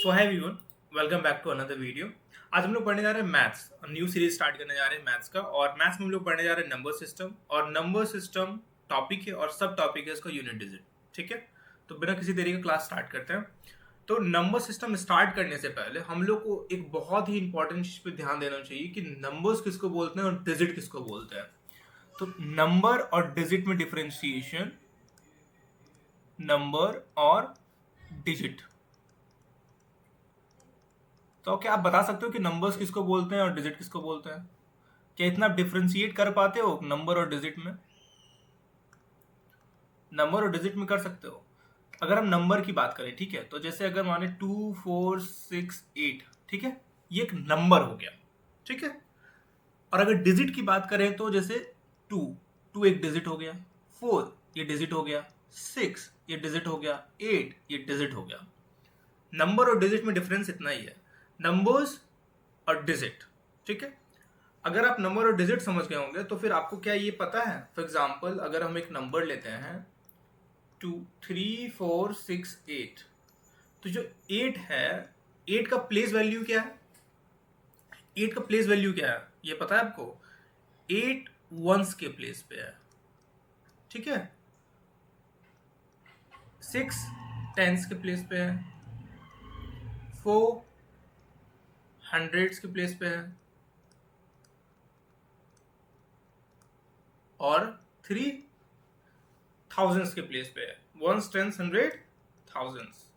So hi everyone, welcome back to another video. आज हम लोग पढ़ने जा रहे हैं मैथ्स, न्यू सीरीज स्टार्ट करने जा रहे हैं मैथ्स का। और मैथ्स में हम लोग पढ़ने जा रहे हैं नंबर सिस्टम। और नंबर सिस्टम टॉपिक है और सब टॉपिक है इसका यूनिट डिजिट। ठीक है, तो बिना किसी देरी के क्लास स्टार्ट करते हैं। तो नंबर सिस्टम स्टार्ट करने से पहले हम लोग को एक बहुत ही इंपॉर्टेंट चीज पे ध्यान देना चाहिए कि नंबर्स किसको बोलते हैं और डिजिट किसको बोलते हैं। तो नंबर और डिजिट में डिफरेंशिएशन, नंबर और डिजिट। तो क्या आप बता सकते हो कि नंबर्स किसको बोलते हैं और डिजिट किसको बोलते हैं? क्या इतना डिफरेंशिएट कर पाते हो नंबर और डिजिट में? नंबर और डिजिट में कर सकते हो। अगर हम नंबर की बात करें, ठीक है, तो जैसे अगर माने 2 4 6 8, ठीक है, ये एक नंबर हो गया। ठीक है, और अगर डिजिट की बात करें तो जैसे टू टू एक डिजिट हो गया, 4 ये डिजिट हो गया, 6 ये डिजिट हो गया, 8 ये डिजिट हो गया। नंबर और डिजिट में डिफरेंस इतना ही है, नंबर्स और डिजिट। ठीक है, अगर आप नंबर और डिजिट समझ गए होंगे तो फिर आपको क्या ये पता है, फॉर एग्जाम्पल अगर हम एक नंबर लेते हैं 2 3 4 6 8, तो जो 8 है, 8 का प्लेस वैल्यू क्या है? 8 का प्लेस वैल्यू क्या है ये पता है आपको? 8 वंस के प्लेस पे है। ठीक है, 6 टेंस के प्लेस पे है, 4 हंड्रेड्स के प्लेस पे है, और 3 थाउजेंड्स के प्लेस पे है। Ones, tens, hundreds, thousands.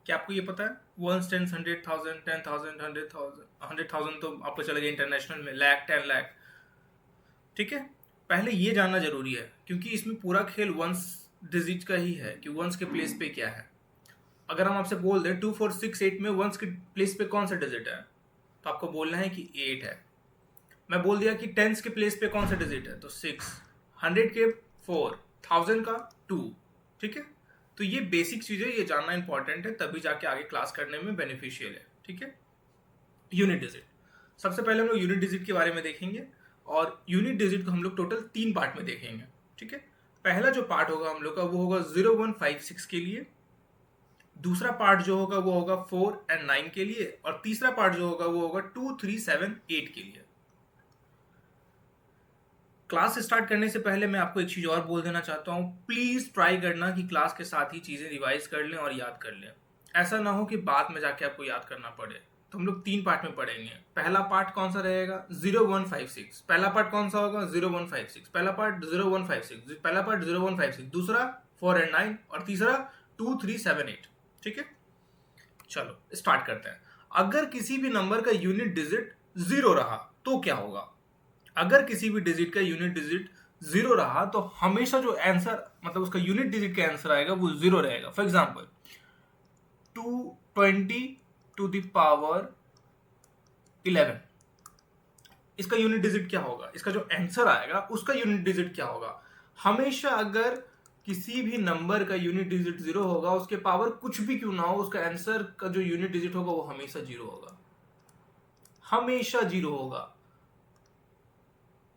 क्या आपको ये पता है? वंस, टेंस, 100,000, 10,000, 100,000, 100,000 तो आपको चलेगा इंटरनेशनल में, लाख, 10 लाख। ठीक है, पहले ये जानना जरूरी है क्योंकि इसमें पूरा खेल वंस डिजिट का ही है कि वंस के प्लेस पे क्या है। अगर हम आपसे बोल दें 2 4 6 8 में वंस के प्लेस पे कौन सा डिजिट है, तो आपको बोलना है कि 8 है। मैं बोल दिया कि टेंस के प्लेस पे कौन सा डिजिट है, तो 6, 100 के 4, 1000 का 2। ठीक है, तो ये बेसिक चीजें ये जानना इंपॉर्टेंट है, तभी जाके आगे क्लास करने में बेनिफिशियल है। ठीक है, यूनिट डिजिट। सबसे पहले हम लोग यूनिट डिजिट के बारे में देखेंगे, और यूनिट डिजिट को हम लोग टोटल 3 पार्ट में देखेंगे। ठीक है, पहला जो पार्ट होगा हम लोग का वो होगा 0156 के लिए, दूसरा पार्ट जो होगा वो होगा 4 और 9 के लिए, और तीसरा पार्ट जो होगा वो होगा 2 3 7 8 के लिए। क्लास स्टार्ट करने से पहले मैं आपको एक चीज और बोल देना चाहता हूँ, प्लीज ट्राई करना कि क्लास के साथ ही चीजें रिवाइज कर लें और याद कर लें। ऐसा ना हो कि बाद में जाके आपको याद करना पड़े। तो हम लोग 3 पार्ट में पढ़ेंगे। पहला पार्ट कौन सा रहेगा? 0156। पहला पार्ट कौन सा होगा? 0156। पहला पार्ट 0156, पहला पार्ट 0156, दूसरा 4 और 9, और तीसरा 2 3 7 8। ठीक है, चलो स्टार्ट करते हैं। अगर किसी भी नंबर का यूनिट डिजिट 0 रहा तो क्या होगा? अगर किसी भी डिजिट का यूनिट डिजिट 0 रहा तो हमेशा जो आंसर, मतलब उसका यूनिट डिजिट का आंसर आएगा वो 0 रहेगा। फॉर एग्जाम्पल 220 इसका यूनिट डिजिट क्या होगा? इसका जो आंसर आएगा उसका यूनिट डिजिट क्या होगा? हमेशा अगर किसी भी नंबर का यूनिट डिजिट 0 होगा, उसके पावर कुछ भी क्यों ना हो, उसका आंसर का जो यूनिट डिजिट होगा वो हमेशा 0 होगा, हमेशा 0 होगा।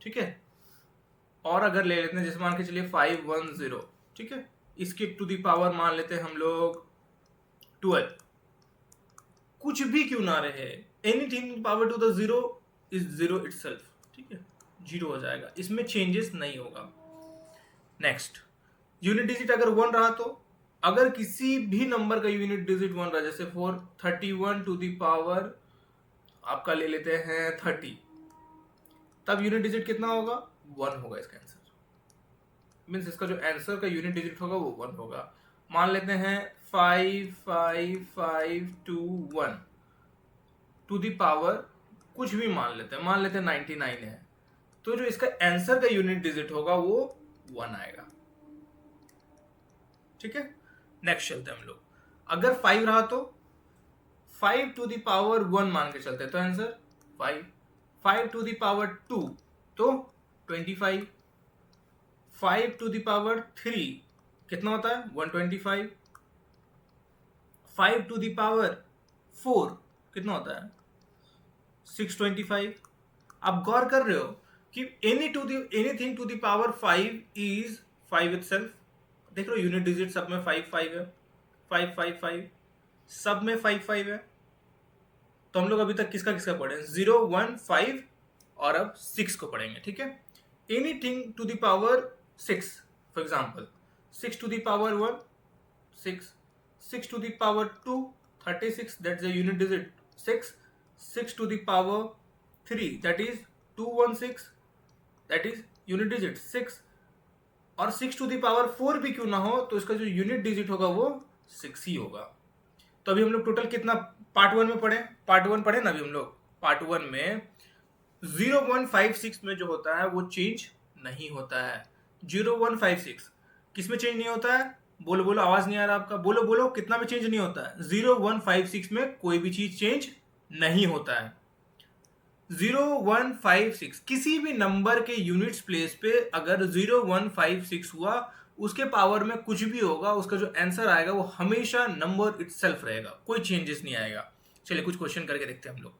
ठीक है, और अगर ले लेते हैं जैसे मान के चलिए 510, ठीक है, इसके टू द पावर मान लेते हैं हम लोग 12, कुछ भी क्यों ना रहे, anything power to the 0 is 0 itself. ठीक है, 0 हो जाएगा, इसमें चेंजेस नहीं होगा। नेक्स्ट, यूनिट डिजिट अगर 1 रहा तो, अगर किसी भी नंबर का यूनिट डिजिट 1 रहा, जैसे 431 टू द पावर आपका ले लेते हैं 30, तब यूनिट डिजिट कितना होगा? 1 होगा इसका आंसर। मीन्स इसका जो आंसर का यूनिट डिजिट होगा वो 1 होगा। मान लेते हैं 55521 टू द पावर कुछ भी मान लेते हैं, 99 है, तो जो इसका आंसर का यूनिट डिजिट होगा वो 1 आएगा। ठीक है, नेक्स्ट चलते हैं हम लोग। अगर 5 रहा तो 5 टू द पावर 1 मान के चलते हैं, तो आंसर 5। 5 टू द पावर 2 तो 25। 5 टू द पावर 3 कितना होता है? 125। 5 टू द पावर 4 कितना होता है? 625। आप गौर कर रहे हो कि anything to the power 5 is 5 itself. देख लो यूनिट डिजिट सब में 5 5 है, 5 5 5 सब में 5 5 है। तो हम लोग अभी तक किसका किसका पढ़े, 0 1 5 और अब 6 को पढ़ेंगे, ठीक है। Anything to the power 6, for example 6 to the power 1 6, 6 to the power 2 36, that's the unit digit 6, 6 to the power 3 that is 216, that is unit digit 6, और 6 to the power 4 भी क्यों ना हो तो इसका जो यूनिट डिजिट होगा वो 6 ही होगा। तो अभी हम लोग टोटल कितना पार्ट 1 में पढ़े, पार्ट 1 पढ़े ना अभी हम लोग। पार्ट 1 में 0156 में जो होता है वो चेंज नहीं होता है। 0156 किस में चेंज नहीं होता है, बोलो बोलो, आवाज नहीं आ रहा आपका, बोलो बोलो कितना में चेंज नहीं होता है। 0156 में कोई भी चीज चेंज नहीं होता है। 0156 किसी भी नंबर के यूनिट्स प्लेस पे अगर 0156 हुआ, उसके पावर में कुछ भी होगा, उसका जो आंसर आएगा वो हमेशा नंबर इटसेल्फ रहेगा, कोई चेंजेस नहीं आएगा। चलिए कुछ क्वेश्चन करके देखते हैं हम लोग।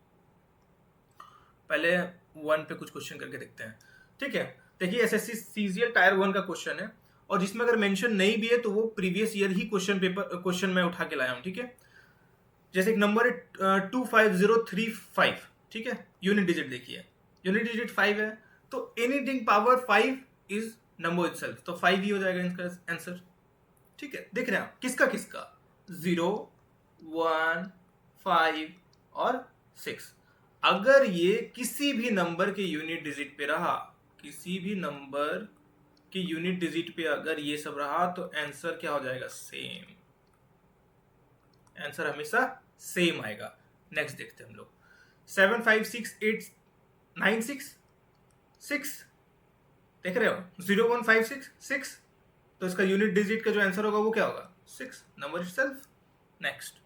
पहले 1 पे कुछ क्वेश्चन करके देखते हैं, ठीक है। देखिए एसएससी सीजीएल टायर 1 का क्वेश्चन है, और जिसमें अगर मेंशन नहीं भी है तो वो प्रीवियस ईयर ही क्वेश्चन मैं उठा के लाया हूं, ठीक है। जैसे एक नंबर है 25035, ठीक है। यूनिट डिजिट देखिए, यूनिट डिजिट 5 है, तो anything power 5 is number itself, तो 5 ही हो जाएगा इसका आंसर, ठीक है। देख रहे हैं आप किसका किसका, 0 1 5 और 6। अगर ये किसी भी नंबर के यूनिट डिजिट पे रहा, किसी भी नंबर कि यूनिट डिजिट पे अगर ये सब रहा तो आंसर क्या हो जाएगा, सेम। आंसर हमेशा सेम आएगा। नेक्स्ट देखते हैं हम लोग 7 5 6 8 9 6 6, देख रहे हो 0 1 5 6 6, तो इसका यूनिट डिजिट का जो आंसर होगा वो क्या होगा, 6, नंबर इटसेल्फ। नेक्स्ट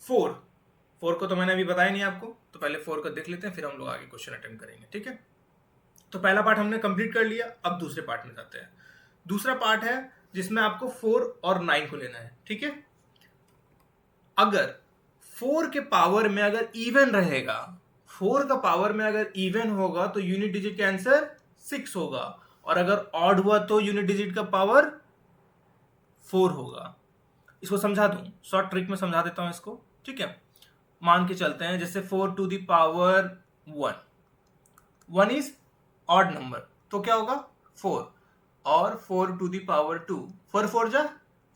4 को तो मैंने अभी बताया नहीं आपको, तो पहले 4 को देख लेते हैं, फिर हम लोग आगे क्वेश्चन अटेम्प्ट करेंगे, ठीक है। तो पहला पार्ट हमने कंप्लीट कर लिया, अब दूसरे पार्ट में जाते हैं। दूसरा पार्ट है जिसमें आपको 4 और 9 को लेना है, ठीक है। अगर 4 के पावर में अगर इवन रहेगा, 4 का पावर में अगर इवन होगा तो यूनिट डिजिट का आंसर 6 होगा, और अगर ऑड हुआ तो यूनिट डिजिट का पावर 4 होगा। इसको समझा दूं, शॉर्ट ट्रिक में समझा देता हूं इसको, ठीक है। मान के चलते हैं जैसे 4 to the power 1 is odd number, तो क्या होगा 4, और 4 टू द पावर 2, 4 4 जा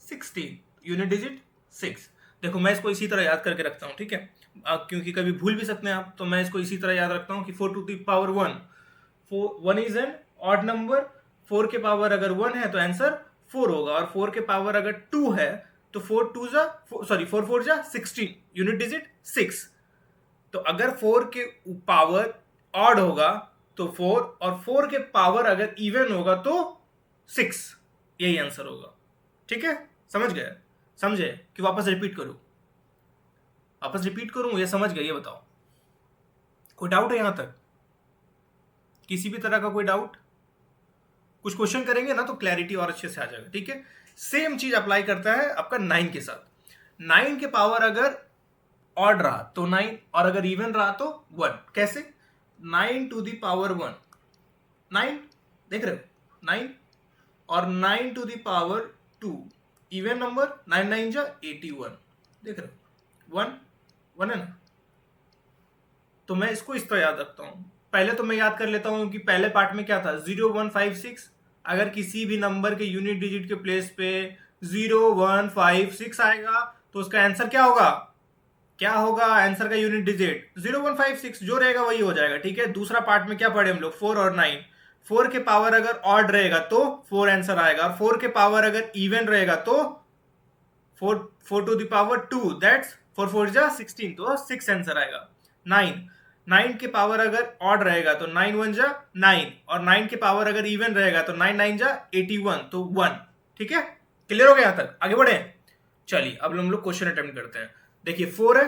16, यूनिट डिजिट 6। देखो मैं इसको इसी तरह याद करके रखता हूँ, ठीक है, क्योंकि कभी भूल भी सकते हैं आप, तो मैं इसको इसी तरह याद रखता हूँ कि 4 to the power 1 is an odd number, 4 के पावर अगर 1 है तो आंसर 4 होगा, और 4 के पावर अगर 2 है तो 4 4 जा 16, यूनिट डिजिट 6। तो अगर 4 के पावर ऑड होगा तो 4, और 4 के पावर अगर इवन होगा तो 6, यही आंसर होगा, ठीक है। समझ गए, समझे कि वापस रिपीट करूं या समझ गए, ये बताओ। कोई डाउट है यहां तक, किसी भी तरह का कोई डाउट? कुछ क्वेश्चन करेंगे ना तो क्लैरिटी और अच्छे से आ जाएगा, ठीक है। सेम चीज अप्लाई करता है आपका 9 के साथ। 9 के पावर अगर ऑड रहा तो 9, और अगर इवन रहा तो 1। कैसे, 9 टू द पावर 1, 9, देख रहे हो 9, और 9 to the power 2, even number, 9 9 जा 81, देख रहे हो 1 है ना। तो मैं इसको इस तरह याद रखता हूं। पहले तो मैं याद कर लेता हूं कि पहले पार्ट में क्या था, 0 1 5 6, अगर किसी भी नंबर के यूनिट डिजिट के प्लेस पे 0 1 5 6 आएगा तो उसका आंसर क्या होगा, आंसर का यूनिट डिजिट 0 1 5 6 जो रहेगा वही हो जाएगा, ठीक है। दूसरा पार्ट में क्या पढ़े हम लोग, 4 और 9। 4 के पावर अगर ऑड रहेगा तो 4 आंसर आएगा, और 4 के पावर अगर इवन रहेगा तो 4 टू द पावर 2, दैट्स 4 4 जा 16, तो 6 आंसर आएगा। 9 के पावर अगर ऑड रहेगा तो 9 1 जा 9, और 9 के पावर अगर इवन रहेगा तो 9 9 जा 81, तो 1, ठीक है। क्लियर हो गया यहां तक, आगे बढ़े। चलिए अब हम लोग क्वेश्चन अटेम्प्ट करते हैं। देखिए 4 है,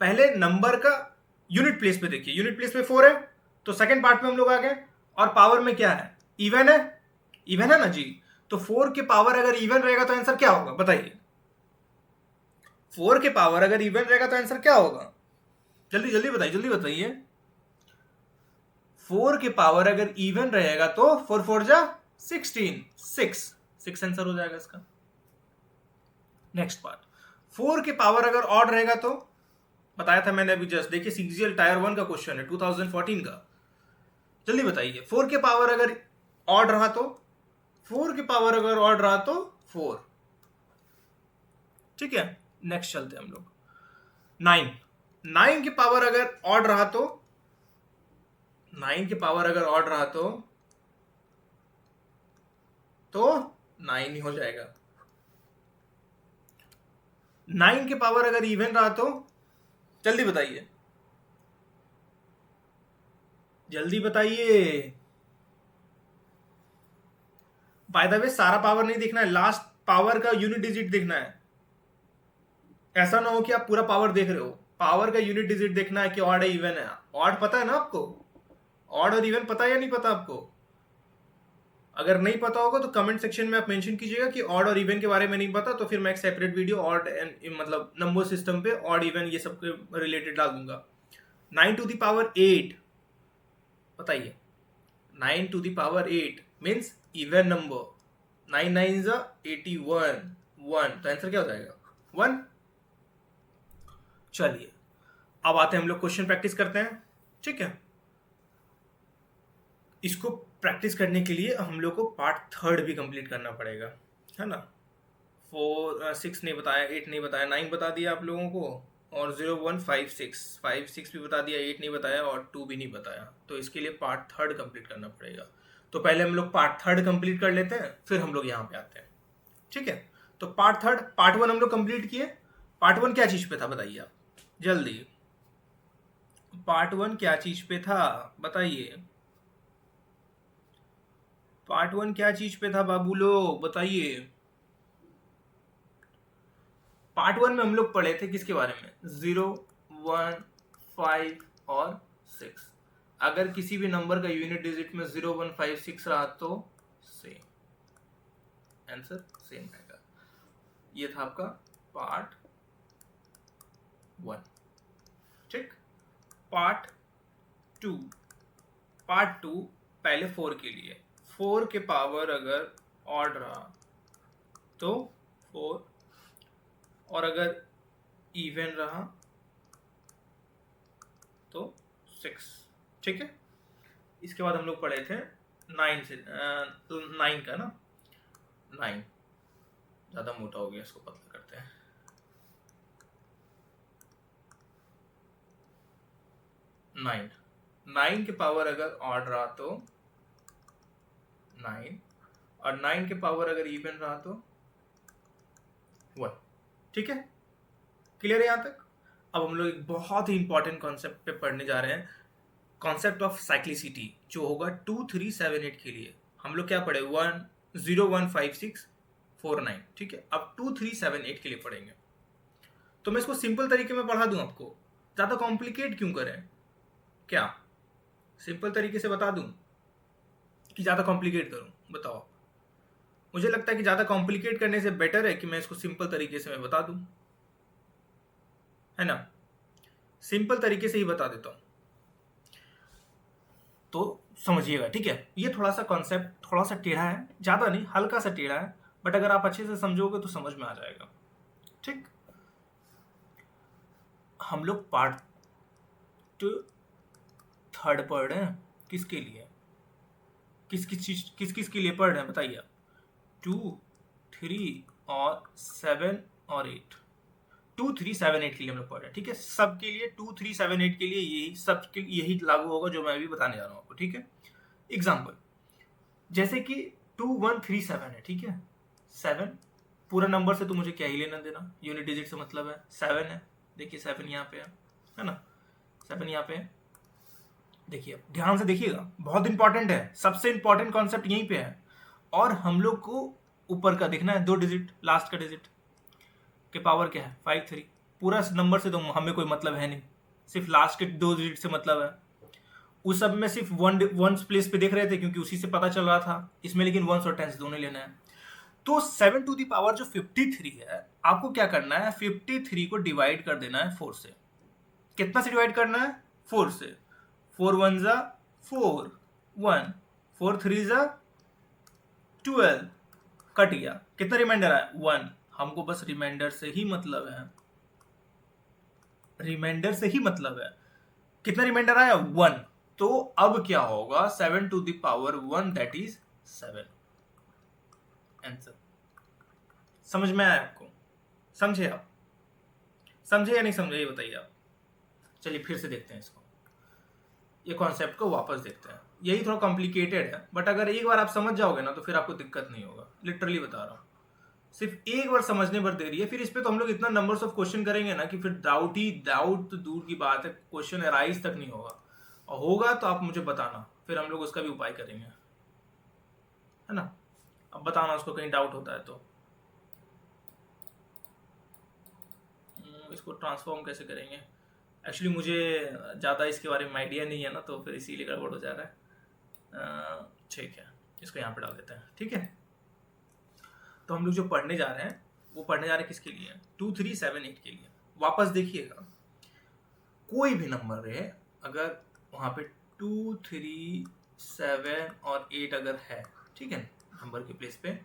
पहले नंबर का यूनिट प्लेस पे देखिए, यूनिट प्लेस पे 4 है, तो सेकंड पार्ट में हम लोग आ गए, और पावर में क्या है, इवन है ना जी। तो 4 के पावर अगर इवन रहेगा तो आंसर क्या होगा, बताइए। 4 के पावर अगर इवन रहेगा तो आंसर क्या होगा, जल्दी जल्दी बताइए। 4 के पावर अगर इवन रहेगा तो 4 4 जा 16, 6 आंसर हो जाएगा इसका। नेक्स्ट पार्ट, 4 के पावर अगर ऑड रहेगा तो, बताया था मैंने अभी जस्ट, देखिए सीजीएल टायर 1 का क्वेश्चन है 2014 का, जल्दी बताइए। 4 के पावर अगर ऑड रहा तो, 4 के पावर अगर ऑड रहा तो 4, ठीक है। नेक्स्ट चलते हैं हम लोग, 9 के पावर अगर ऑड रहा तो, 9 के पावर अगर ऑड रहा तो 9 ही हो जाएगा। 9 के पावर अगर इवन रहा तो, जल्दी बताइए, जल्दी बताइए। बाय द वे सारा पावर नहीं देखना है, लास्ट पावर का यूनिट डिजिट देखना है। ऐसा ना हो कि आप पूरा पावर देख रहे हो, पावर का यूनिट डिजिट देखना है कि ऑड है इवन है। ऑड पता है ना आपको, ऑड और इवन पता है या नहीं पता आपको? अगर नहीं पता होगा तो कमेंट सेक्शन में आप मेंशन कीजिएगा कि ऑड और इवन के बारे में नहीं पता, तो फिर मैं एक सेपरेट वीडियो ऑड एंड मतलब नंबर सिस्टम पे ऑड इवन ये सब के रिलेटेड डाल दूंगा। 9 टू द पावर 8, बताइए, 9 to the power 8 means even number, 9 9 81, 1, तो आंसर क्या हो जाएगा 1। चलिए अब आते हैं हम लोग क्वेश्चन प्रैक्टिस करते हैं, ठीक है। इसको प्रैक्टिस करने के लिए हम लोग को पार्ट 3 भी कंप्लीट करना पड़ेगा, है ना। 4 6 नहीं बताया, 8 नहीं बताया, 9 बता दिया आप लोगों को, और 0 1 5 6 भी बता दिया, 8 नहीं बताया और 2 भी नहीं बताया। तो इसके लिए पार्ट 3 कंप्लीट करना पड़ेगा। तो पहले हम लोग पार्ट 3 कंप्लीट कर लेते हैं, फिर हम लोग यहाँ पे आते हैं, ठीक है। तो पार्ट 1 हम लोग कंप्लीट किए। पार्ट 1 क्या चीज पे था बताइए आप जल्दी, पार्ट 1 क्या चीज पे था बताइए, पार्ट 1 क्या चीज पे था बाबू लोग बताइए। पार्ट 1 में हम लोग पढ़े थे किसके बारे में, 0 1 5 और 6। अगर किसी भी नंबर का यूनिट डिजिट में 0 1 5 6 रहा तो सेम आंसर सेम आएगा। ये था आपका पार्ट 1, ठीक। पार्ट 2, पार्ट 2 पहले 4 के लिए, 4 के पावर अगर ऑड रहा तो 4, और अगर इवन रहा तो 6, ठीक है। इसके बाद हम लोग पढ़े थे 9 से 9 का ना, 9 ज़्यादा मोटा हो गया, इसको पतला करते हैं। 9 के पावर अगर ऑड रहा तो 9, और 9 के पावर अगर इवन रहा तो 1, ठीक है। क्लियर है यहाँ तक? अब हम लोग एक बहुत ही इंपॉर्टेंट कॉन्सेप्ट पे पढ़ने जा रहे हैं, कॉन्सेप्ट ऑफ साइक्लिसिटी, जो होगा 2 3 7 8 के लिए। हम लोग क्या पढ़े, 1 0 1 5 6 4 9, ठीक है। अब 2 3 7 8 के लिए पढ़ेंगे। तो मैं इसको सिंपल तरीके में पढ़ा दूं आपको, ज़्यादा कॉम्प्लिकेट क्यों करें, क्या सिंपल तरीके से बता दूं कि ज़्यादा कॉम्प्लिकेट करूं, बताओ। मुझे लगता है कि ज़्यादा कॉम्प्लिकेट करने से बेटर है कि मैं इसको सिंपल तरीके से मैं बता दूं, है ना। सिंपल तरीके से ही बता देता हूं, तो समझिएगा, ठीक है। ये थोड़ा सा कॉन्सेप्ट थोड़ा सा टेढ़ा है, ज़्यादा नहीं, हल्का सा टेढ़ा है, बट अगर आप अच्छे से समझोगे तो समझ में आ जाएगा, ठीक। हम लोग पार्ट 3 पढ़ रहे हैं, किसके लिए, किस किस के लिए पढ़ रहे हैं बताइए आप। 2 3 और 7 और 8, 2 3 7 8 के लिए हम लोग पढ़ रहे हैं, ठीक है। सबके लिए 2 3 7 8 के लिए यही सबके यही लागू होगा जो मैं अभी बताने जा रहा हूँ आपको, ठीक है। एग्जाम्पल जैसे कि 2 1 3 7 है, ठीक है। 7 पूरा नंबर से तो मुझे क्या ही लेना देना, यूनिट डिजिट से मतलब है, 7 है, देखिए 7 यहाँ पे है ना, 7 यहाँ पे है। देखिए ध्यान से देखिएगा, बहुत इंपॉर्टेंट है, सबसे इंपॉर्टेंट कॉन्सेप्ट यहीं पे है। और हम लोग को ऊपर का देखना है, 2 डिजिट, लास्ट का डिजिट के पावर क्या है 5 3। पूरा नंबर से तो हमें कोई मतलब है नहीं, सिर्फ लास्ट के 2 डिजिट से मतलब है। उस सब में सिर्फ वंस प्लेस पे देख रहे थे क्योंकि उसी से पता चल रहा था, इसमें लेकिन वंस और टेंस दोनों लेना है। तो 7 टू दी पावर जो 53 है, आपको क्या करना है, 53 को डिवाइड कर देना है 4 से। कितना से डिवाइड करना है, 4 से। 4 1 4 1, 4 3 4 12 कट गया, कितना रिमाइंडर आया 1। हमको बस रिमाइंडर से ही मतलब है, रिमाइंडर से ही मतलब है। कितना रिमाइंडर आया 1। तो अब क्या होगा 7 to the power 1 that is 7। Answer समझ में आया आपको? समझे आप? समझे या नहीं समझे ये बताइए आप। चलिए फिर से देखते हैं इसको, ये कॉन्सेप्ट को वापस देखते हैं। यही थोड़ा कॉम्प्लिकेटेड है, बट अगर एक बार आप समझ जाओगे ना तो फिर आपको दिक्कत नहीं होगा। लिटरली बता रहा हूँ, सिर्फ एक बार समझने पर देरी है। फिर इस पे तो हम लोग इतना नंबर्स ऑफ क्वेश्चन करेंगे ना कि फिर डाउट तो दूर की बात है, क्वेश्चन अराइज तक नहीं होगा। और होगा तो आप मुझे बताना, फिर हम लोग उसका भी उपाय करेंगे, है ना। अब बताना उसको कहीं डाउट होता है तो। इसको ट्रांसफॉर्म कैसे करेंगे, एक्चुअली मुझे ज़्यादा इसके बारे में आइडिया नहीं है ना, तो फिर इसीलिए गड़बड़ हो जा रहा है। ठीक है, इसको यहाँ पे डाल देते हैं, ठीक है। तो हम लोग जो पढ़ने जा रहे हैं वो पढ़ने जा रहे हैं किसके लिए, 2 3 7 8 के लिए। वापस देखिएगा, कोई भी नंबर रहे, अगर वहाँ पे 2 3 7 और 8 अगर है, ठीक है, नंबर के प्लेस पे,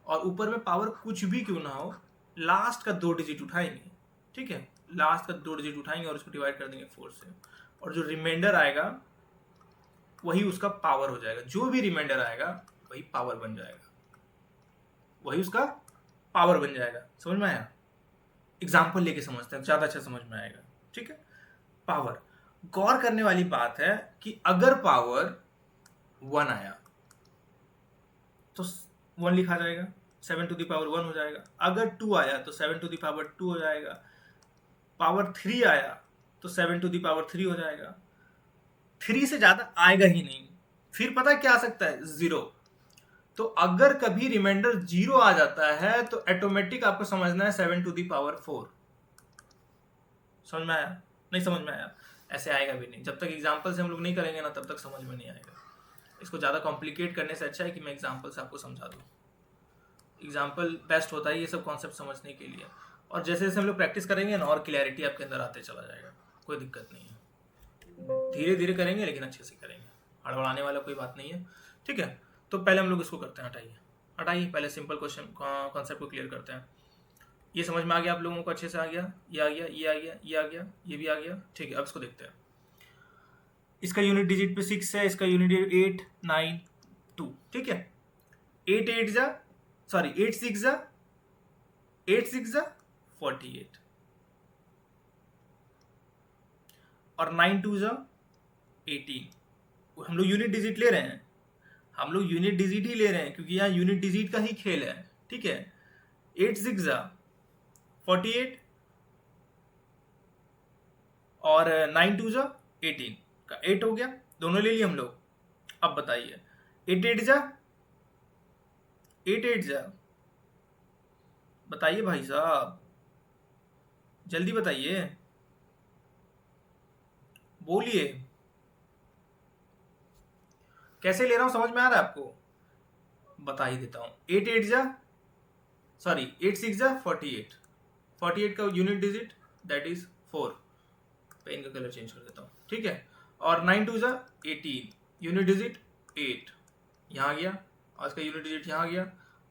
और ऊपर में पावर कुछ भी क्यों ना हो, लास्ट का 2 डिजिट उठाएंगे, ठीक है, लास्ट का 2 डिजिट उठाएंगे और उसको डिवाइड कर देंगे 4 से, और जो रिमाइंडर आएगा वही उसका पावर हो जाएगा। जो भी रिमाइंडर आएगा वही पावर बन जाएगा, वही उसका पावर बन जाएगा। समझ में आया? एग्जाम्पल लेके समझते हैं, ज्यादा अच्छा समझ में आएगा, ठीक है। पावर, गौर करने वाली बात है कि अगर पावर 1 आया तो 1 लिखा जाएगा, 7 टू द पावर 1 हो जाएगा। अगर 2 आया तो 7 टू द पावर 2 हो जाएगा। पावर 3 आया तो 7 टू द पावर 3 हो जाएगा। 3 से ज्यादा आएगा ही नहीं। फिर पता क्या आ सकता है, 0। तो अगर कभी रिमाइंडर 0 आ जाता है तो ऑटोमेटिक आपको समझना है 7 टू द पावर 4। समझ में आया? नहीं समझ में आया? ऐसे आएगा भी नहीं, जब तक एग्जाम्पल से हम लोग नहीं करेंगे ना तब तक समझ में नहीं आएगा। इसको ज़्यादा कॉम्प्लिकेट करने से अच्छा है कि मैं एग्जाम्पल से आपको समझा दूँ। एग्जाम्पल बेस्ट होता है ये सब कॉन्सेप्ट समझने के लिए, और जैसे जैसे हम लोग प्रैक्टिस करेंगे ना और क्लैरिटी आपके अंदर आते चला जाएगा। कोई दिक्कत नहीं है, धीरे धीरे करेंगे लेकिन अच्छे से करेंगे, हड़बड़ाने वाला कोई बात नहीं है, ठीक है। तो पहले हम लोग इसको करते हैं, हटाइए पहले सिंपल क्वेश्चन कॉन्सेप्ट को क्लियर करते हैं। ये समझ में आ गया आप लोगों को? अच्छे से आ गया? ये आ गया, ये आ गया, ये आ गया, ये भी आ गया, ठीक है। अब इसको देखते हैं। इसका यूनिट डिजिट पे 6 है, इसका यूनिट डिजिट 8 9 2, ठीक है। 8 8 जा, सॉरी 8 6 जा, 8 6 जा 48, और 9 2 जा 18। हम लोग यूनिट डिजिट ले रहे हैं, हम लोग यूनिट डिजिट ही ले रहे हैं क्योंकि यहाँ यूनिट डिजिट का ही खेल है, ठीक है। 8 6 जा 48 और 9 2 जा 18 का 8 हो गया, दोनों ले लिए हम लोग। अब बताइए 8 8 जा 8 8 जा, बताइए भाई साहब, जल्दी बताइए, बोलिए। कैसे ले रहा हूं समझ में आ रहा है आपको? बता ही देता हूं। 8 8 जा, सॉरी 8 6 जा 48, 48 का unit digit that is 4। Pen का कलर चेंज कर देता हूं, ठीक है। और 9 2 जा 18, यूनिट डिजिट 8 यहाँ गया, और इसका यूनिट डिजिट यहाँ गया।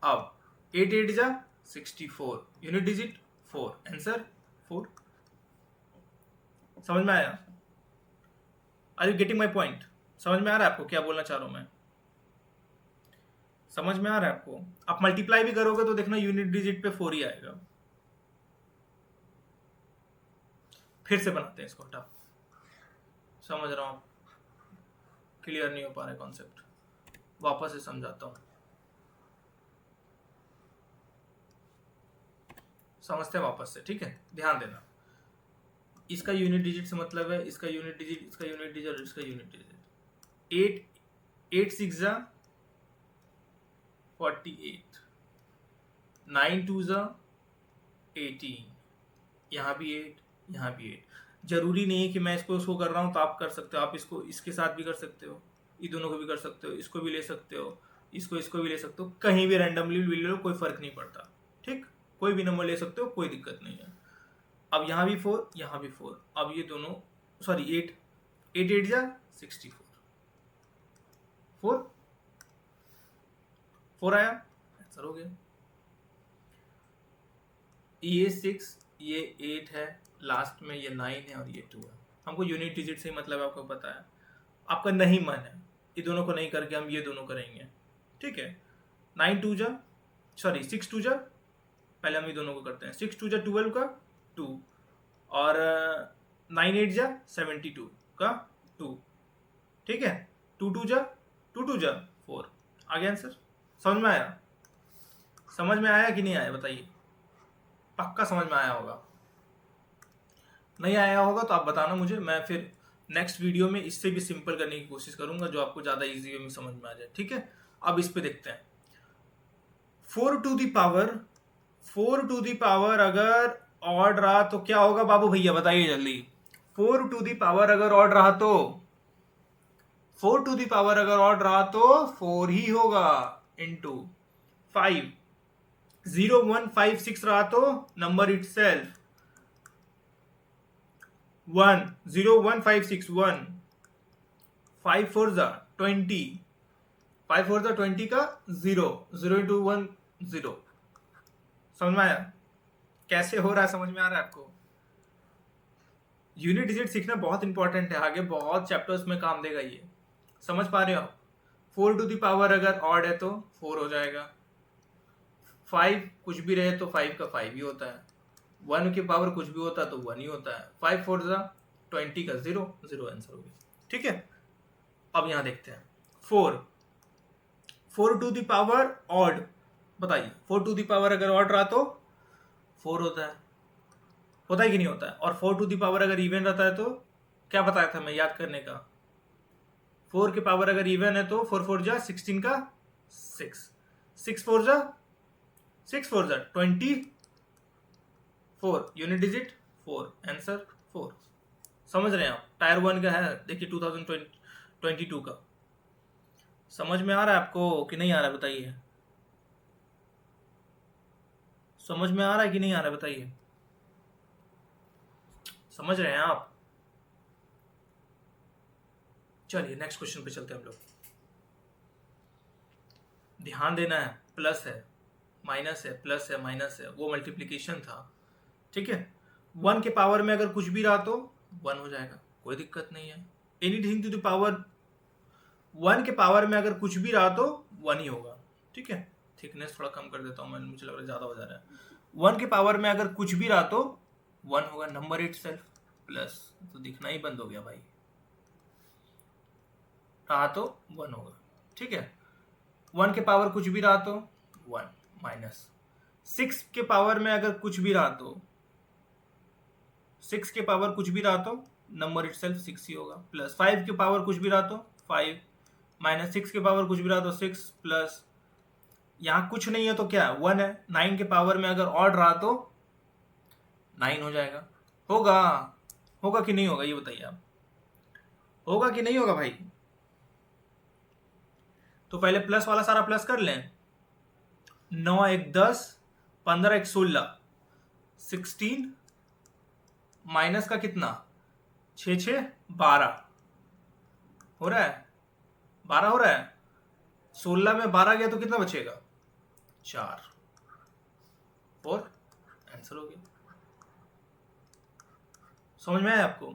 अब 8 8 जा 64, यूनिट डिजिट 4, आंसर 4। समझ में आया? Are you getting my point? समझ में आ रहा है आपको क्या बोलना चाह रहा हूं मैं? समझ में आ रहा है आपको? आप मल्टीप्लाई भी करोगे तो देखना यूनिट डिजिट पे 4 ही आएगा। फिर से बनाते हैं इसको, हटा, समझ रहा हूं आप क्लियर नहीं हो पा रहा है कॉन्सेप्ट, वापस से समझाता हूं, समझते हैं वापस से, ठीक है। ध्यान देना, इसका यूनिट डिजिट से मतलब है इसका यूनिट डिजिट, इसका यूनिट डिजिट और इसका यूनिट डिजिट। 8 6 जा 48, 9 2 जा 18, यहाँ भी 8, यहाँ भी 8। जरूरी नहीं है कि मैं इसको कर रहा हूँ तो आप कर सकते हो, आप इसको इसके साथ भी कर सकते हो, ये दोनों को भी कर सकते हो, इसको भी ले सकते हो, इसको भी ले सकते हो, कहीं भी रैंडमली ले लो, कोई फर्क नहीं पड़ता, ठीक। कोई भी नंबर ले सकते हो, कोई दिक्कत नहीं है। अब यहाँ भी 4, यहाँ भी 4, अब ये दोनों, सॉरी 8 8 8 जा 64, 4 4 आया, आंसर हो गया। ये 6, ये 8 है, लास्ट में ये 9 है और ये 2 है। हमको यूनिट डिजिट से ही मतलब आपको पता है, आपका नहीं मन है ये दोनों को नहीं करके हम ये दोनों करेंगे, ठीक है। 6 2 जा, पहले हम ये दोनों को करते हैं। 6 2 जा 12 का 2 और 9 8 जा 72 का 2, ठीक है। 2 2 जा 4 आ गया आंसर। समझ में आया? समझ में आया कि नहीं आया बताइए? पक्का समझ में आया होगा। नहीं आया होगा तो आप बताना मुझे, मैं फिर नेक्स्ट वीडियो में इससे भी सिंपल करने की कोशिश करूंगा जो आपको ज़्यादा इजी वे में समझ में आ जाए, ठीक है। अब इस पे देखते हैं। 4 टू दी पावर अगर ऑड रहा तो क्या होगा बाबू भैया, बताइए जल्दी। 4 टू दी पावर अगर ऑड रहा तो 4 टू दी पावर अगर ऑड रहा तो 4 ही होगा इंटू 5। 0 1 5 6 रहा तो नंबर इट सेल्फ 1 0 1 5 6 1 5 4 जा 20 5 4 जा 20 का 0 0 इंटू 1 0। समझ में आया कैसे हो रहा है? समझ में आ रहा है आपको? यूनिट डिजिट सीखना बहुत इंपॉर्टेंट है, आगे बहुत चैप्टर्स में काम देगा ये। समझ पा रहे हो आप? 4 टू दी पावर अगर ऑड है तो 4 हो जाएगा, 5 कुछ भी रहे तो 5 का 5 ही होता है, 1 की पावर कुछ भी होता है तो 1 ही होता है। 5 4 जा 20 का 0 0 आंसर हो गया, ठीक है। अब यहां देखते हैं 4 टू दी पावर ऑड, बताइए 4 टू दी पावर अगर ऑड रहा तो 4 होता है कि नहीं होता है? और 4 टू दी पावर अगर इवन रहता है तो क्या बताया था मैं याद करने का? 4 की पावर अगर इवन है तो 4 4 जा 16 का 6 6 4 जा 24 यूनिट डिजिट 4 आंसर 4। समझ रहे हैं आप? टायर 1 का है, देखिए 2022 का। समझ में आ रहा है आपको कि नहीं आ रहा है बताइए? समझ में आ रहा है कि नहीं आ रहा है बताइए? समझ रहे हैं आप? चलिए नेक्स्ट क्वेश्चन पे चलते हैं हम लोग। ध्यान देना है, प्लस है माइनस है, प्लस है माइनस है, वो मल्टीप्लीकेशन था, ठीक है। 1 के पावर में अगर कुछ भी रहा तो 1 हो जाएगा, कोई दिक्कत नहीं है। एनीथिंग टू द पावर 1 के पावर में अगर कुछ भी रहा तो 1 ही होगा, ठीक है। थिकनेस थोड़ा कम कर देता हूँ मैं, मुझे लग रहा है ज़्यादा हो जा रहा है। 1 के पावर में अगर कुछ भी रहा तो 1 होगा, नंबर इट सेल्फ प्लस, तो दिखना ही बंद हो गया भाई, रहा तो 1 होगा, ठीक है। 1 के पावर कुछ भी रहा तो 1 माइनस 6 के पावर में अगर कुछ भी रहा तो 6 के पावर कुछ भी रहा तो नंबर इट सेल्फ 6 ही होगा, प्लस 5 के पावर कुछ भी रहा तो 5 माइनस 6 के पावर कुछ भी रहा तो 6 प्लस, यहाँ कुछ नहीं है तो क्या 1 है। 9 के पावर में अगर ऑड रहा तो 9 हो जाएगा। होगा कि नहीं होगा ये बताइए आप? होगा कि नहीं होगा भाई? तो पहले प्लस वाला सारा प्लस कर लें। 9 1 10 15 1 16 16 माइनस का कितना 6 6 12 हो रहा है, 12 हो रहा है। 16 में 12 गया तो कितना बचेगा 4 और आंसर हो गया। समझ में आया आपको?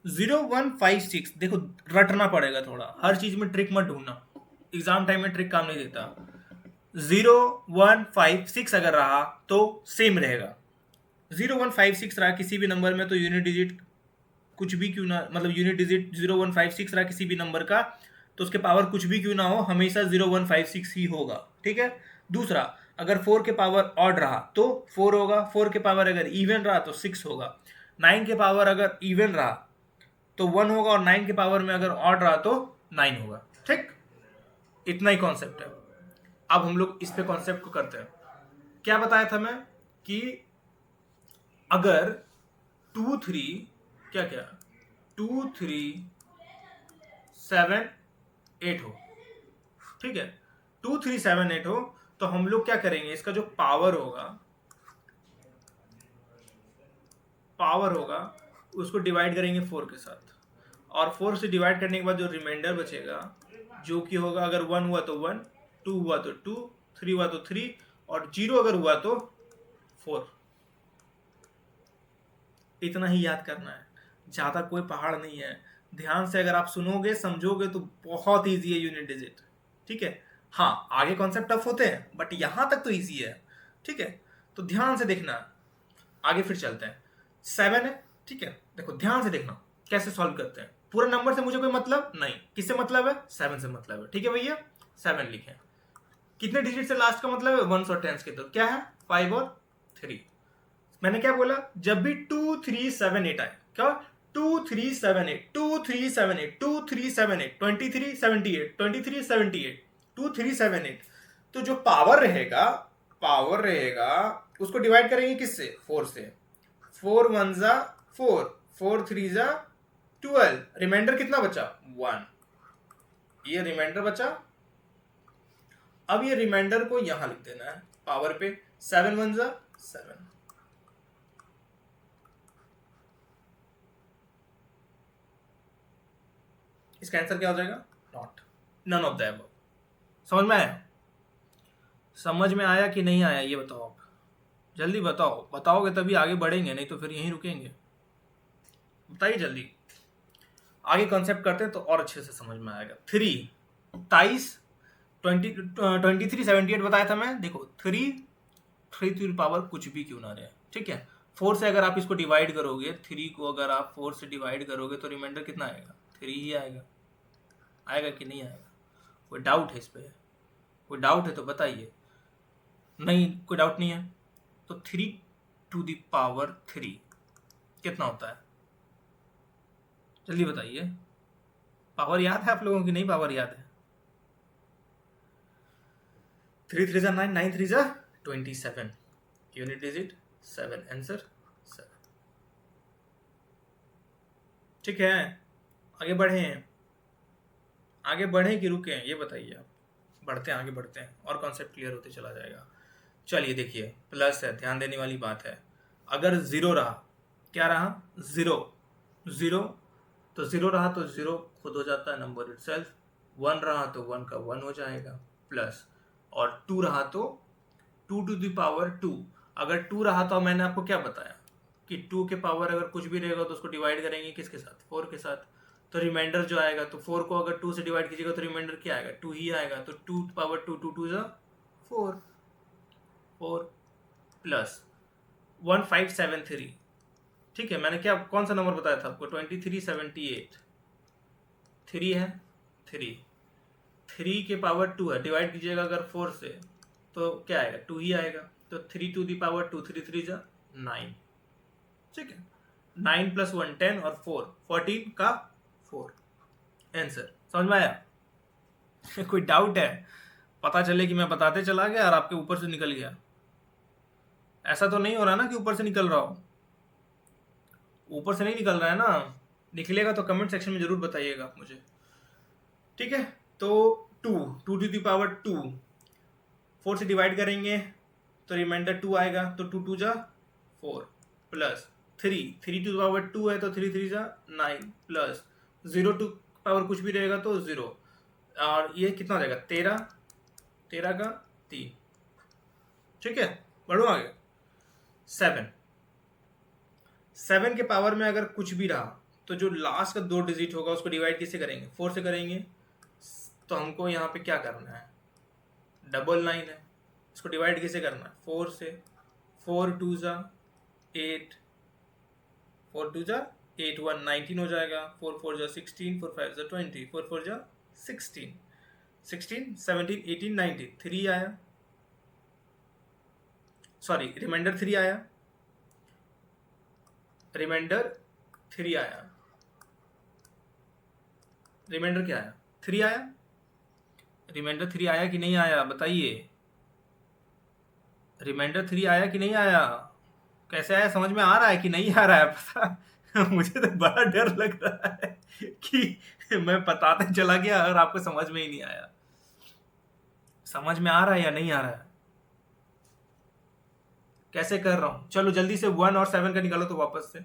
0 1 5 6 देखो रटना पड़ेगा थोड़ा, हर चीज में ट्रिक मत ढूंढना, एग्जाम टाइम में ट्रिक काम नहीं देता। 0 1 5 6 अगर रहा तो सेम रहेगा, 0 1 5 6 रहा किसी भी नंबर में तो यूनिट डिजिट कुछ भी क्यों ना, मतलब यूनिट डिजिट 0 1 5 6 रहा किसी भी नंबर का तो उसके पावर कुछ भी क्यों ना हो हमेशा 0 1 5 6 ही होगा, ठीक है। दूसरा, अगर 4 के पावर ऑड रहा तो 4 होगा, 4 के पावर अगर इवन रहा तो 6 होगा, 9 के पावर अगर इवन रहा तो 1 होगा और 9 के पावर में अगर ऑड रहा तो 9 होगा, ठीक। इतना ही कॉन्सेप्ट है। अब हम लोग इस पे कॉन्सेप्ट को करते हैं। क्या बताया था मैं कि अगर 2 3 क्या 2 3 7 8 हो, ठीक है, 2 3 7 8 हो तो हम लोग क्या करेंगे, इसका जो पावर होगा उसको डिवाइड करेंगे 4 के साथ, और 4 से डिवाइड करने के बाद जो रिमाइंडर बचेगा जो कि होगा, अगर 1 हुआ तो 1, 2 हुआ तो 2, 3 हुआ तो 3, और 0 अगर हुआ तो 4। इतना ही याद करना है, ज़्यादा कोई पहाड़ नहीं है। ध्यान से अगर आप सुनोगे समझोगे तो बहुत ईजी है यूनिट डिजिट। ठीक है, हाँ आगे कॉन्सेप्ट टफ होते हैं बट यहाँ तक तो ईजी है। ठीक है, तो ध्यान से देखना, आगे फिर चलते हैं। 7 है, ठीक है, देखो ध्यान से देखना कैसे सॉल्व करते हैं। पूरा नंबर से मुझे कोई मतलब नहीं, किससे मतलब है, 7 से मतलब है। ठीक है भैया, 7 लिखें। कितने डिजिट से लास्ट का मतलब है, 1s और 10s के, तो क्या है 5 और 3। मैंने क्या बोला, जब भी 2 3 7 8 आए, क्या 2 3 7 8 2 3 7 8 2 3 7 8 23 78 23 78 2 3 7 8, तो जो पावर रहेगा उसको डिवाइड करेंगे किससे, 4 से। 4 1 जा 4, 4 3 जा 12, रिमाइंडर कितना बचा 1, ये रिमाइंडर बचा। अब ये रिमाइंडर को यहां लिख देना है पावर पे, 7 1 जा 7। इसका आंसर क्या हो जाएगा, not, none of the above. समझ में आया, समझ में आया कि नहीं आया, ये बताओ आप, जल्दी बताओ, बताओगे तभी आगे बढ़ेंगे, नहीं तो फिर यहीं रुकेंगे। बताइए जल्दी, आगे कॉन्सेप्ट करते हैं तो और अच्छे से समझ में आएगा। 3 23 23 78 बताया था मैं। देखो 3 3 पावर कुछ भी क्यों ना रहे, ठीक है। 4 से अगर आप इसको डिवाइड करोगे, 3 को अगर आप 4 से डिवाइड करोगे तो रिमाइंडर कितना आएगा, 3 ही आएगा। आएगा कि नहीं आएगा, कोई डाउट है इस पर, कोई डाउट है तो बताइए। नहीं, कोई डाउट नहीं है, तो 3 टू द पावर 3 कितना होता है, जल्दी बताइए। पावर याद है आप लोगों की, नहीं पावर याद है। 3 3 9, 9 3 27, यूनिट डिजिट 7, आंसर 7। ठीक है, आगे बढ़े हैं, आगे बढ़े कि रुके हैं, ये बताइए आप। बढ़ते हैं, आगे बढ़ते हैं और कॉन्सेप्ट क्लियर होते चला जाएगा। चलिए देखिए, प्लस है, ध्यान देने वाली बात है। अगर जीरो रहा, क्या रहा, जीरो, जीरो, तो जीरो रहा तो जीरो खुद हो जाता है नंबर इटसेल्फ। 1 रहा तो 1 का 1 हो जाएगा, प्लस, और 2 रहा तो 2 टू द पावर 2। अगर 2 रहा तो मैंने आपको क्या बताया कि 2 के पावर अगर कुछ भी रहेगा तो उसको डिवाइड करेंगे किसके साथ, 4 के साथ। तो रिमाइंडर जो आएगा, तो 4 को अगर 2 से डिवाइड कीजिएगा तो रिमाइंडर क्या आएगा, 2 ही आएगा। तो 2 पावर 2, 2 2 जा 4, 4 प्लस 1573। ठीक है, मैंने क्या कौन सा नंबर बताया था आपको, 2378। 3 है, 3 के पावर 2 है, डिवाइड कीजिएगा अगर 4 से तो क्या आएगा, 2 ही आएगा। तो 3 टू दी पावर 2, 3 3 जा 9। ठीक है, 9 प्लस 1 10 और 4 14 का 4, आंसर। समझ में आया कोई डाउट है, पता चले कि मैं बताते चला गया और आपके ऊपर से निकल गया। ऐसा तो नहीं हो रहा ना कि ऊपर से निकल रहा हो, ऊपर से नहीं निकल रहा है ना। निकलेगा तो कमेंट सेक्शन में जरूर बताइएगा आप मुझे। ठीक है, तो 2 टू दी पावर 2, 4 से डिवाइड करेंगे तो रिमाइंडर 2 आएगा, तो 2 2 जा 4, प्लस 3 3 टू पावर 2 है तो 3 3 जा 9, प्लस 0 टू पावर कुछ भी रहेगा तो 0, और ये कितना रहेगा 13, 13 का 3। ठीक है, बढ़ो आगे। 7 7 के पावर में अगर कुछ भी रहा तो जो लास्ट का 2 डिजिट होगा उसको डिवाइड किससे करेंगे, 4 से करेंगे। तो हमको यहाँ पे क्या करना है, डबल 9 है, इसको डिवाइड किससे करना है, 4 से। 4 2 जा 8, 4 2 जा 8, 1 19 हो जाएगा। 4 4 जा 16, 4 5 जा 20, 4 4 जा 16, 16 17 18 19, 3 आया, सॉरी रिमाइंडर 3 आया, रिमाइंडर 3 आया, रिमाइंडर क्या आया, 3 आया। रिमाइंडर 3 आया कि नहीं आया बताइए, रिमाइंडर 3 आया कि नहीं आया, कैसे आया, समझ में आ रहा है कि नहीं आ रहा है पता मुझे तो बड़ा डर लग रहा है कि मैं बताते चला गया और आपको समझ में ही नहीं आया। समझ में आ रहा है या नहीं आ रहा है, कैसे कर रहा हूं, चलो जल्दी से 1 और 7 का निकालो तो वापस से,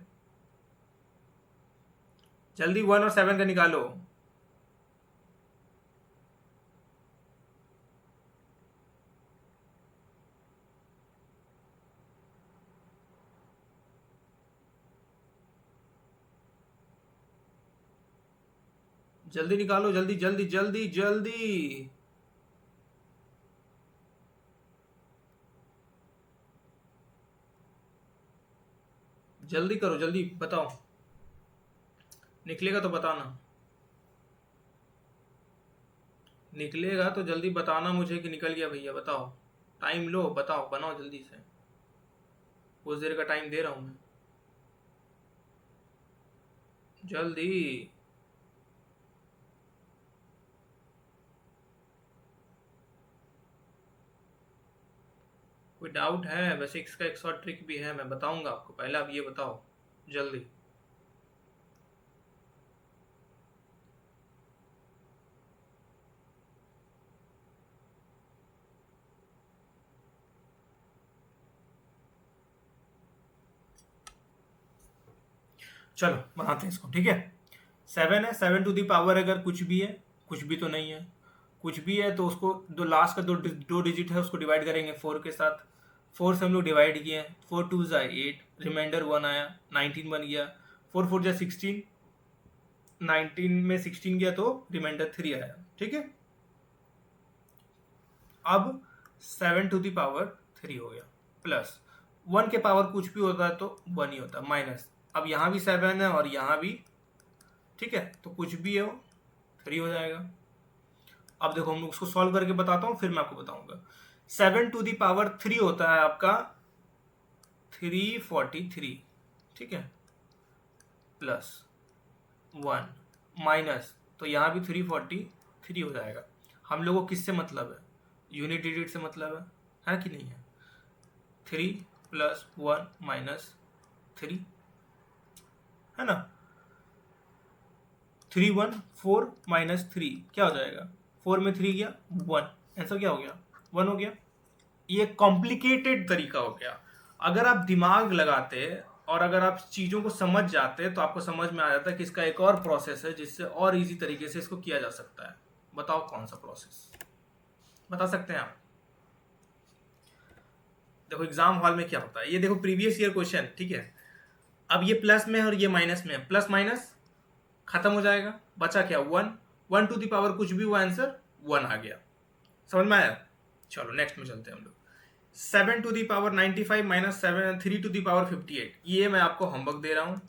जल्दी 1 और 7 का निकालो। जल्दी निकालो, जल्दी जल्दी जल्दी जल्दी। जल्दी करो, जल्दी बताओ, निकलेगा तो बताना, निकलेगा तो जल्दी बताना मुझे कि निकल गया भैया, बताओ। टाइम लो, बताओ, बनाओ जल्दी से, कुछ देर का टाइम दे रहा हूं मैं, जल्दी। कोई डाउट है? वैसे इसका एक शॉर्ट ट्रिक भी है, मैं बताऊंगा आपको, पहले आप ये बताओ जल्दी। चलो बनाते हैं इसको, ठीक है। 7 है, 7 टू दी पावर अगर कुछ भी है, कुछ भी तो नहीं है, कुछ भी है तो उसको दो लास्ट का दो डिजिट है उसको डिवाइड करेंगे 4 के साथ। 4 से हम लोग डिवाइड किए, 4 टू ज़ा 8, रिमाइंडर 1 आया, 19 बन गया। 4 4 जा 16, 19 में 16 गया तो रिमाइंडर 3 आया, ठीक है। अब 7 टू दी पावर 3 हो गया, प्लस 1 के पावर कुछ भी होता है तो 1 ही होता है, माइनस। अब यहाँ भी 7 है और यहाँ भी, ठीक है, तो कुछ भी है वो 3 हो जाएगा। अब देखो हम उसको सॉल्व करके बताता हूँ, फिर मैं आपको बताऊंगा। 7 टू दी पावर 3 होता है आपका 343, ठीक है, प्लस 1 माइनस, तो यहाँ भी 343 हो जाएगा। हम लोगों को किससे मतलब है? यूनिट डिजिट से मतलब है कि नहीं है? 3 प्लस 1 माइनस 3, है ना। 3 1 4 माइनस 3 क्या हो जाएगा? 4 में 3 गया 1, आंसर क्या हो गया? 1 हो गया। ये कॉम्प्लिकेटेड तरीका हो गया। अगर आप दिमाग लगाते और अगर आप चीज़ों को समझ जाते तो आपको समझ में आ जाता कि इसका एक और प्रोसेस है जिससे और इजी तरीके से इसको किया जा सकता है। बताओ कौन सा प्रोसेस, बता सकते हैं आप? देखो एग्जाम हॉल में क्या होता है, ये देखो प्रीवियस ईयर क्वेश्चन, ठीक है। अब ये प्लस में है और ये माइनस में है, प्लस माइनस खत्म हो जाएगा, बचा क्या? 1, 1 टू दी पावर कुछ भी हुआ, आंसर 1 आ गया। समझ में आया? चलो नेक्स्ट में चलते हैं हम लोग। 7 to the power 95 minus 7, 3 to the power 58, ये मैं आपको होमवर्क दे रहा हूँ।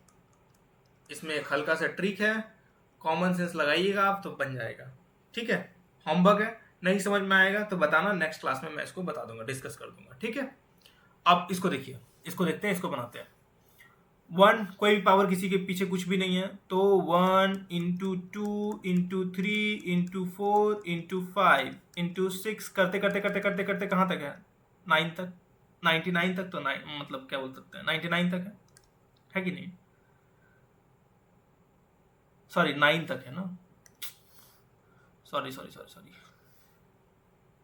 इसमें एक हल्का सा ट्रिक है, कॉमन सेंस लगाइएगा आप तो बन जाएगा, ठीक है। होमवर्क है, नहीं समझ में आएगा तो बताना, नेक्स्ट क्लास में मैं इसको बता दूंगा, डिस्कस कर दूंगा, ठीक है। अब इसको देखिए, इसको देखते हैं, इसको बनाते हैं। 1 कोई भी पावर किसी के पीछे कुछ भी नहीं है, तो 1 into 2 into 3 into 4 into 5 into 6 करते करते करते करते करते कहाँ तक है? 9 तक, 99 तक, तो 9 मतलब क्या बोल सकते हैं, 99 तक है कि नहीं? सॉरी 9 तक है ना, sorry sorry sorry sorry,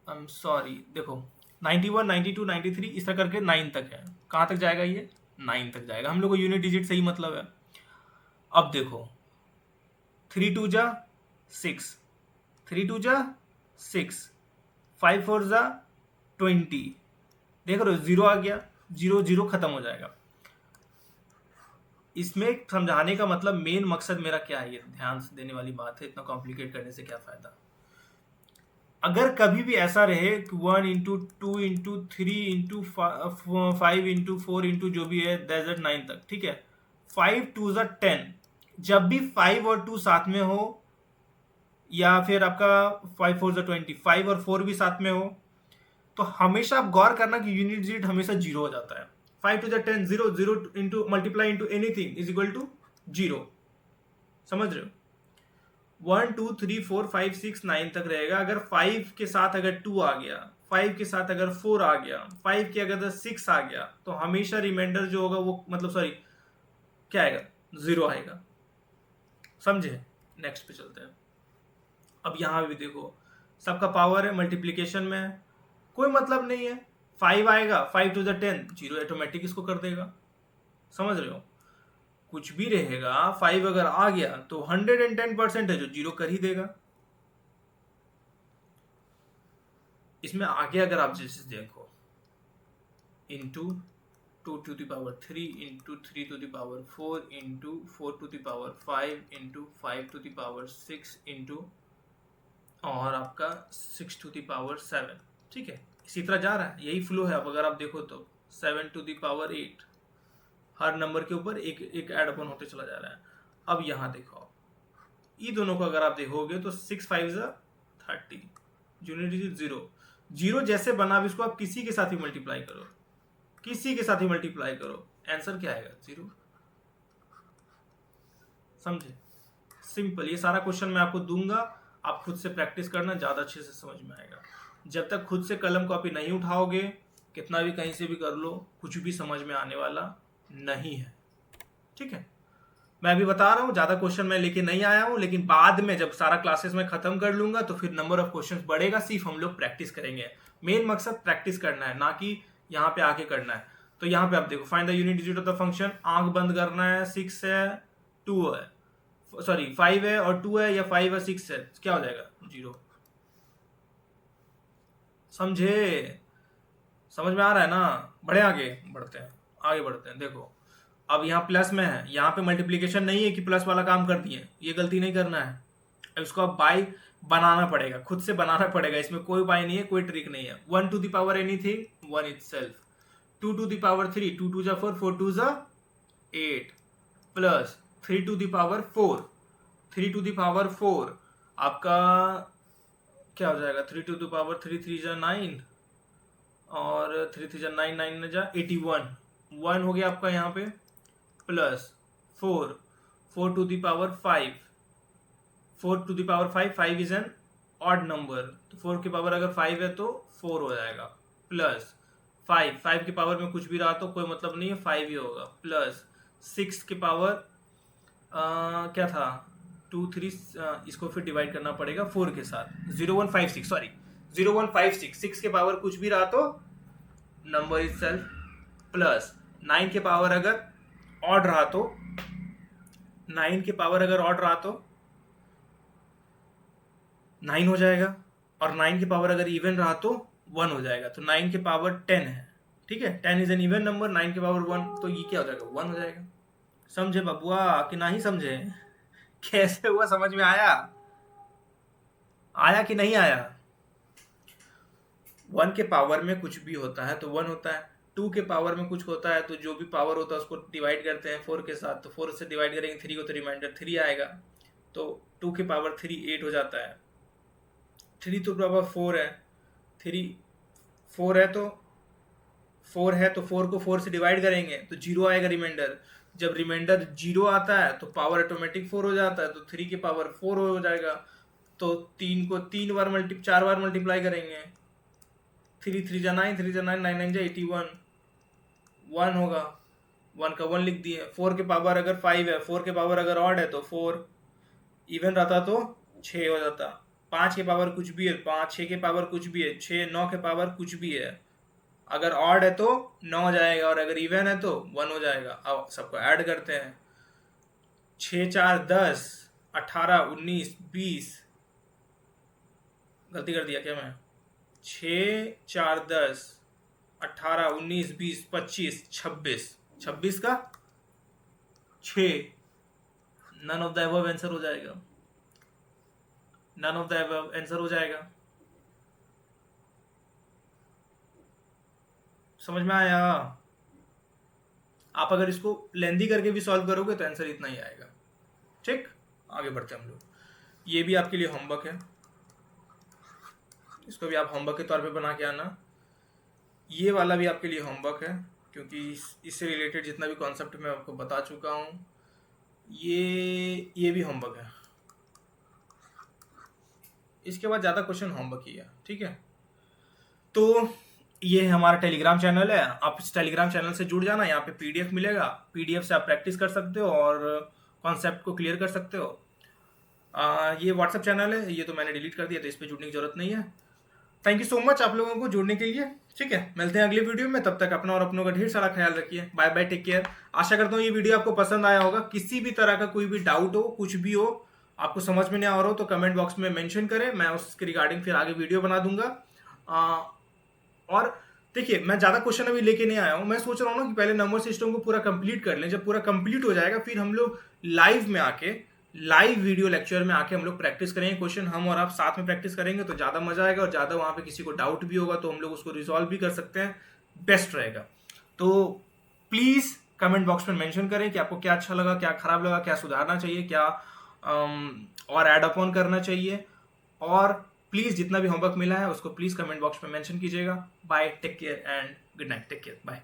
I am sorry. देखो 91 92 93 इस तरह करके 9 तक है, कहाँ तक जाएगा ये? 9 तक जाएगा। हम लोग को यूनिट डिजिट से ही मतलब है। अब देखो 3 2 जा 6, 3 2 जा 6, 5 4 जा 20, देख रहे हो 0 आ गया, 0 0 खत्म हो जाएगा। इसमें समझाने का मतलब मेन मकसद मेरा क्या है, ये ध्यान से देने वाली बात है, इतना कॉम्प्लिकेट करने से क्या फायदा। अगर कभी भी ऐसा रहे कि 1 into 2 into 3 into 5 into 4 into जो भी है दैट 9 तक, ठीक है, 5 2 जा 10, जब भी 5 और 2 साथ में हो, या फिर आपका 5 4 जा 20, 5 और 4 भी साथ में हो, तो हमेशा आप गौर करना कि यूनिट डिजिट हमेशा 0 हो जाता है। 5 2 जा 10, 0 0 into multiply into anything is equal to 0, समझ रहे हो? 1 2 3 4 5 6 9 तक रहेगा। अगर 5 के साथ अगर 2 आ गया, 5 के साथ अगर 4 आ गया, 5 के अगर 6 आ गया, तो हमेशा रिमाइंडर जो होगा वो मतलब सॉरी क्या आएगा? 0 आएगा, समझे? नेक्स्ट पे चलते हैं। अब यहाँ भी देखो सबका पावर है, मल्टीप्लीकेशन में है, कोई मतलब नहीं है। 5 आएगा, 5 टू द 10, 0 ऑटोमेटिक इसको कर देगा, समझ रहे हो? कुछ भी रहेगा, 5 अगर आ गया तो 110% है जो 0 कर ही देगा। इसमें आगे अगर आप जैसे देखो into 2 to the power 3 into 3 to the power 4 into 4 to the power 5 into 5 to the power 6 into और आपका 6 to the power 7। ठीक है, इसी तरह जा रहा है, यही फ्लो है। अब अगर आप देखो तो 7 to the power 8, her number के ऊपर एक एक ऐड अपन होते चला जा रहा है। अब यहाँ देखो, ये दोनों को अगर आप देखोगे तो 6 5 30, यूनिट डिजिट 0 0 जैसे बना, अब इसको आप किसी के साथ ही मल्टीप्लाई करो, किसी के साथ ही मल्टीप्लाई करो, आंसर क्या आएगा? 0। समझे? सिंपल। ये सारा क्वेश्चन मैं आपको दूंगा, आप खुद से प्रैक्टिस करना, ज़्यादा अच्छे से समझ में आएगा। जब तक खुद से कलम कॉपी नहीं उठाओगे, कितना भी कहीं से भी कर लो, कुछ भी समझ में आने वाला नहीं है। ठीक है, मैं अभी बता रहा हूँ, ज़्यादा क्वेश्चन मैं लेके नहीं आया हूँ, लेकिन बाद में जब सारा क्लासेस में ख़त्म कर लूंगा तो फिर नंबर ऑफ क्वेश्चन बढ़ेगा। सिर्फ हम लोग प्रैक्टिस करेंगे, मेन मकसद प्रैक्टिस करना है, ना कि यहाँ पे आके करना है। तो यहाँ पे आप देखो, find the unit digit of the function, आंख बंद करना है, 6 है 2 है, सॉरी 5 है और 2 है, या 5 है 6 है, क्या हो जाएगा? 0। समझे? समझ में आ रहा है ना? बढ़े, आगे बढ़ते हैं, आगे बढ़ते हैं। देखो अब यहाँ प्लस में है, यहाँ पे मल्टीप्लिकेशन नहीं है कि प्लस वाला काम कर दिए, ये गलती नहीं करना है। अब इसको अब बाई बनाना पड़ेगा, खुद से बनाना पड़ेगा, इसमें कोई बाई नहीं है, कोई ट्रिक नहीं है। 1 to the power anything 1 itself, 2 to the power 3, 2 2 4, 4 2 8, plus 3 to the power 4, 3 to the power 4 आपका क्या हो जाएगा? 3 to the power 3 3 9 और 3 3 9 9 81, 1 हो गया आपका यहाँ पे, plus 4 4 to the power 5, 4 to the power 5, 5 is an odd number, तो 4 की पावर अगर 5 है तो 4 हो जाएगा, प्लस 5 5 की पावर में कुछ भी रहा तो कोई मतलब नहीं है, 5 ही होगा, प्लस 6 की पावर क्या था 2 3, इसको फिर डिवाइड करना पड़ेगा 4 के साथ, 0156, सॉरी 0156, 6 के पावर कुछ भी रहा तो नंबर इज सेल्फ, प्लस 9 के पावर अगर ऑड रहा तो 9 के पावर अगर ऑड रहा तो 9 हो जाएगा, और 9 के पावर अगर इवन रहा तो 1 हो जाएगा, तो 9 के पावर 10 है। ठीक है, 10 इज एन इवन नंबर, 9 के पावर 1, तो ये क्या हो जाएगा? 1 हो जाएगा। समझे बबुआ कि नहीं समझे? कैसे हुआ, समझ में आया? आया कि नहीं आया? 1 के पावर में कुछ भी होता है तो 1 होता है, 2 के पावर में कुछ होता है तो जो भी पावर होता है उसको डिवाइड करते हैं 4 के साथ, तो 4 से डिवाइड करेंगे 3 को तो रिमाइंडर 3 आएगा, तो 2 के पावर 3 8 हो जाता है, 3 तो पावर 4 है, 3 4 है तो 4 को 4 से डिवाइड करेंगे तो 0 आएगा रिमाइंडर। जब रिमाइंडर 0 आता है तो पावर ऑटोमेटिक 4 हो जाता है, तो 3 के पावर 4 हो जाएगा, तो 3 को 4 बार मल्टीप्लाई करेंगे, 3 3 9, 3 9 9 9 81, 1 होगा, 1 का 1 लिख दिए। 4 के पावर अगर 5 है, 4 के पावर अगर ऑड है तो 4, इवन रहता तो 6 हो जाता, 5 के पावर कुछ भी है 5, 6 के पावर कुछ भी है 6, 9 के पावर कुछ भी है, अगर ऑड है तो 9 हो जाएगा, और अगर इवन है तो 1 हो जाएगा। अब सबको ऐड करते हैं, 6 4 10, 18 19 20, गलती कर दिया क्या मैं? 6 4 10, 18 19 20 25 26, 26 का 6, none of the above answer हो जाएगा, none of the above answer हो जाएगा। समझ में आया? आप अगर इसको लेंदी करके भी सॉल्व करोगे तो आंसर इतना ही आएगा। ठीक, आगे बढ़ते हैं हम लोग। ये भी आपके लिए होमवर्क है, इसको भी आप होमवर्क के तौर पे बना के आना। ये वाला भी आपके लिए होमवर्क है, क्योंकि इससे रिलेटेड जितना भी कॉन्सेप्ट मैं आपको बता चुका हूँ, ये भी होमवर्क है। इसके बाद ज़्यादा क्वेश्चन होमवर्क ही है। ठीक है, तो ये हमारा टेलीग्राम चैनल है, आप इस टेलीग्राम चैनल से जुड़ जाना, यहाँ पे पीडीएफ मिलेगा, पीडीएफ से आप प्रैक्टिस कर सकते हो और कॉन्सेप्ट को क्लियर कर सकते हो। ये व्हाट्सएप चैनल है, ये तो मैंने डिलीट कर दिया, तो इस पर जुड़ने की जरूरत नहीं है। थैंक यू सो मच आप लोगों को जुड़ने के लिए। ठीक है, मिलते हैं अगले वीडियो में, तब तक अपना और अपनों का ढेर सारा ख्याल रखिए। Bye bye, take care. आशा करता हूँ ये वीडियो आपको पसंद आया होगा। किसी भी तरह का कोई भी डाउट हो, कुछ भी हो, आपको समझ में नहीं आ रहा हो तो कमेंट बॉक्स में मेंशन करें, मैं उसके रिगार्डिंग फिर आगे वीडियो बना दूंगा। और देखिए मैं ज़्यादा क्वेश्चन अभी लेके नहीं आया हूँ, मैं सोच रहा हूँ ना कि पहले नंबर सिस्टम को पूरा कंप्लीट कर लें। जब पूरा कंप्लीट हो जाएगा फिर हम लोग लाइव में आके, लाइव वीडियो लेक्चर में आके हम लोग प्रैक्टिस करेंगे क्वेश्चन, हम और आप साथ में प्रैक्टिस करेंगे तो ज़्यादा मजा आएगा, और ज़्यादा वहाँ पे किसी को डाउट भी होगा तो हम लोग उसको रिजॉल्व भी कर सकते हैं, बेस्ट रहेगा। तो प्लीज़ कमेंट बॉक्स में मेंशन करें कि आपको क्या अच्छा लगा, क्या खराब लगा, क्या सुधारना चाहिए, क्या और ऐड अपॉन करना चाहिए। और प्लीज़ जितना भी होमवर्क मिला है उसको प्लीज़ कमेंट बॉक्स में मेंशन कीजिएगा। Bye, take care and good night, take care, bye.